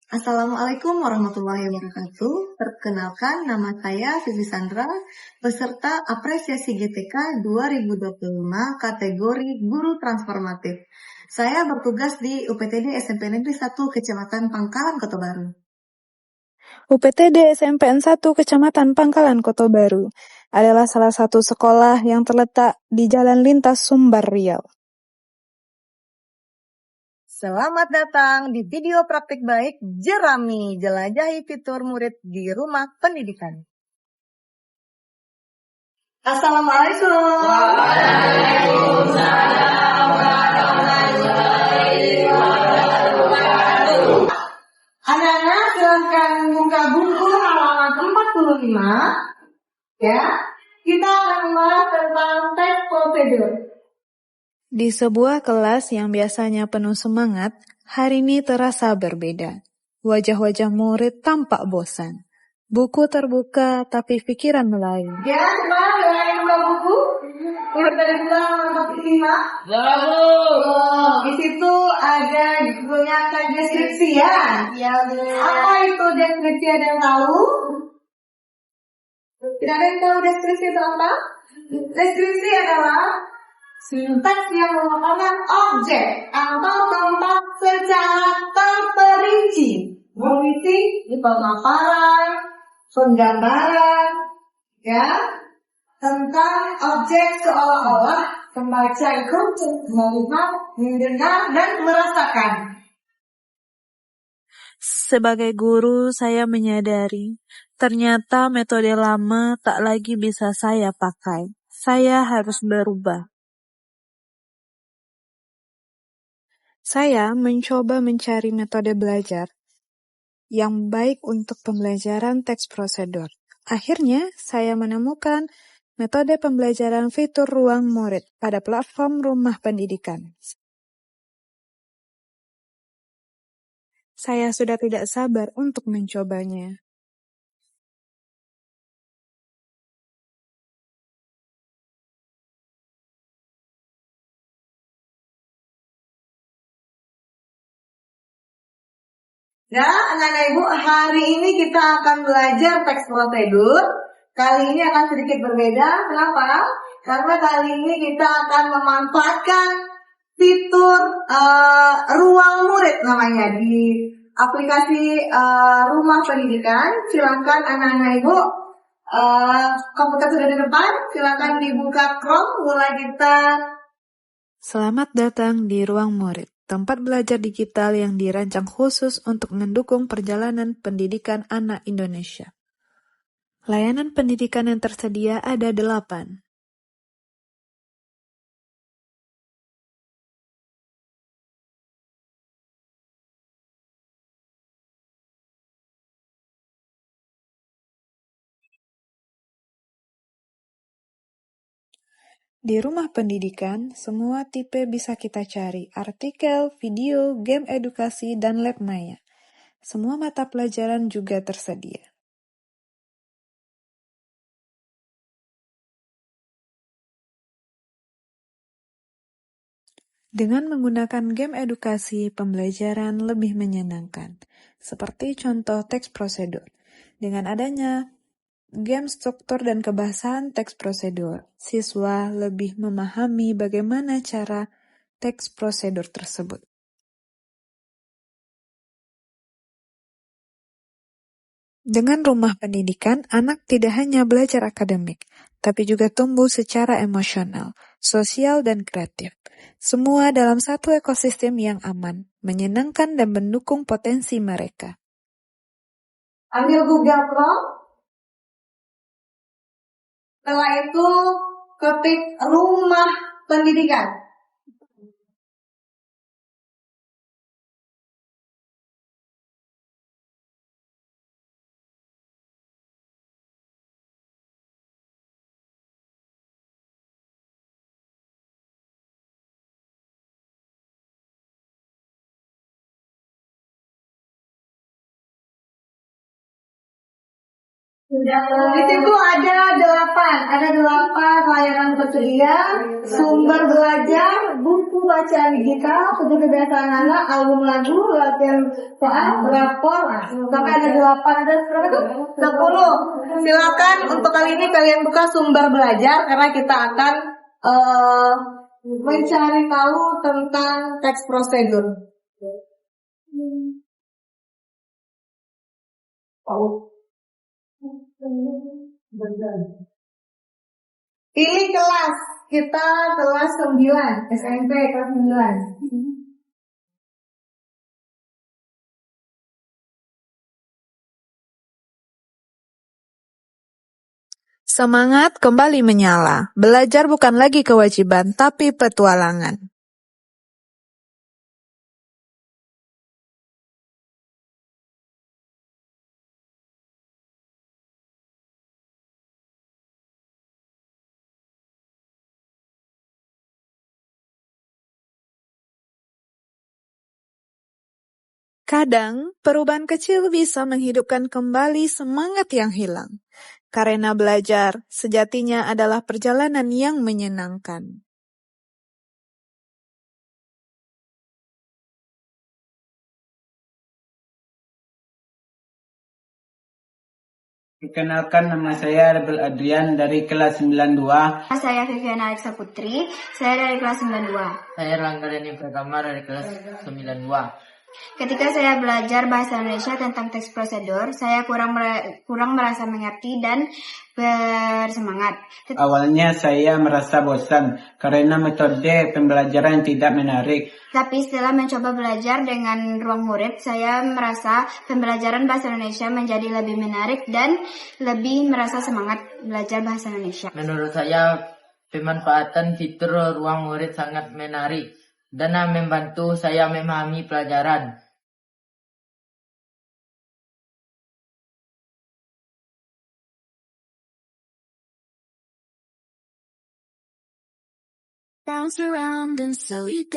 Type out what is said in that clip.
Assalamualaikum warahmatullahi wabarakatuh. Perkenalkan, nama saya Vivi Sandra, peserta apresiasi GTK 2025 kategori Guru Transformatif. Saya bertugas di UPTD SMP Negeri 1 Kecamatan Pangkalan, Kota Baru. UPTD SMPN 1 Kecamatan Pangkalan, Kota Baru adalah salah satu sekolah yang terletak di Jalan Lintas Sumbar, Riau. Selamat datang di video praktik baik Jerami, jelajahi fitur murid di rumah pendidikan. Assalamualaikum. Waalaikumsalam warahmatullahi wabarakatuh. Anak-anak silakan buka buku halaman 45. Ya, kita akan membahas tentang teks prosedur. Di sebuah kelas yang biasanya penuh semangat, hari ini terasa berbeda. Wajah-wajah murid tampak bosan. Buku terbuka, tapi pikiran melayu. Ya, coba yang buka buku. Udah dari bulan 45. Di situ ada punya deskripsi ya. Apa itu deskripsi, ada yang tahu? Tidak ada yang tahu deskripsi itu apa? Deskripsi adalah sintaks yang merupakan objek atau tempat secara terperinci, mengisi di pemaparan, penggambaran, ya, tentang objek seolah-olah pembaca itu melihat, mendengar, dan merasakan. Sebagai guru, saya menyadari ternyata metode lama tak lagi bisa saya pakai. Saya harus berubah. Saya mencoba mencari metode belajar yang baik untuk pembelajaran teks prosedur. Akhirnya, saya menemukan metode pembelajaran fitur ruang murid pada platform Rumah Pendidikan. Saya sudah tidak sabar untuk mencobanya. Ya, anak-anak ibu, hari ini kita akan belajar teks prosedur. Kali ini akan sedikit berbeda. Kenapa? Karena kali ini kita akan memanfaatkan fitur ruang murid namanya di aplikasi Rumah Pendidikan. Silakan anak-anak ibu, komputer sudah di depan. Silakan dibuka Chrome. Mulai kita. Selamat datang di Ruang Murid, tempat belajar digital yang dirancang khusus untuk mendukung perjalanan pendidikan anak Indonesia. Layanan pendidikan yang tersedia ada 8. Di Rumah Pendidikan, semua tipe bisa kita cari, artikel, video, game edukasi, dan lab maya. Semua mata pelajaran juga tersedia. Dengan menggunakan game edukasi, pembelajaran lebih menyenangkan. Seperti contoh teks prosedur. Dengan adanya game struktur dan kebahasan teks prosedur, siswa lebih memahami bagaimana cara teks prosedur tersebut. Dengan Rumah Pendidikan, anak tidak hanya belajar akademik, tapi juga tumbuh secara emosional, sosial, dan kreatif. Semua dalam satu ekosistem yang aman, menyenangkan, dan mendukung potensi mereka. Ambil Google Chrome. Setelah itu ketik Rumah Pendidikan. Di situ ada 8 layanan tersedia, sumber belajar, buku bacaan digital, tugas kebiasaan anak, album lagu, latihan soal, rapor, sampai ada 8, ada berapa tuh? 10. Silakan untuk kali ini kalian buka sumber belajar karena kita akan mencari tahu tentang teks prosedur. Pilih kelas, kita kelas 9, SMP kelas 9. Semangat kembali menyala. Belajar bukan lagi kewajiban, tapi petualangan. Kadang, perubahan kecil bisa menghidupkan kembali semangat yang hilang. Karena belajar, sejatinya adalah perjalanan yang menyenangkan. Perkenalkan, nama saya Rebel Adrian dari kelas 92. Saya Viviana Alexa Putri, saya dari kelas 92. Saya Rangga Deni Pratama dari kelas 92. Ketika saya belajar bahasa Indonesia tentang teks prosedur, saya kurang merasa mengerti dan bersemangat. Awalnya saya merasa bosan karena metode pembelajaran tidak menarik. Tapi setelah mencoba belajar dengan ruang murid, saya merasa pembelajaran bahasa Indonesia menjadi lebih menarik dan lebih merasa semangat belajar bahasa Indonesia. Menurut saya, pemanfaatan fitur ruang murid sangat menarik dan membantu saya memahami pelajaran. Bounce around and so you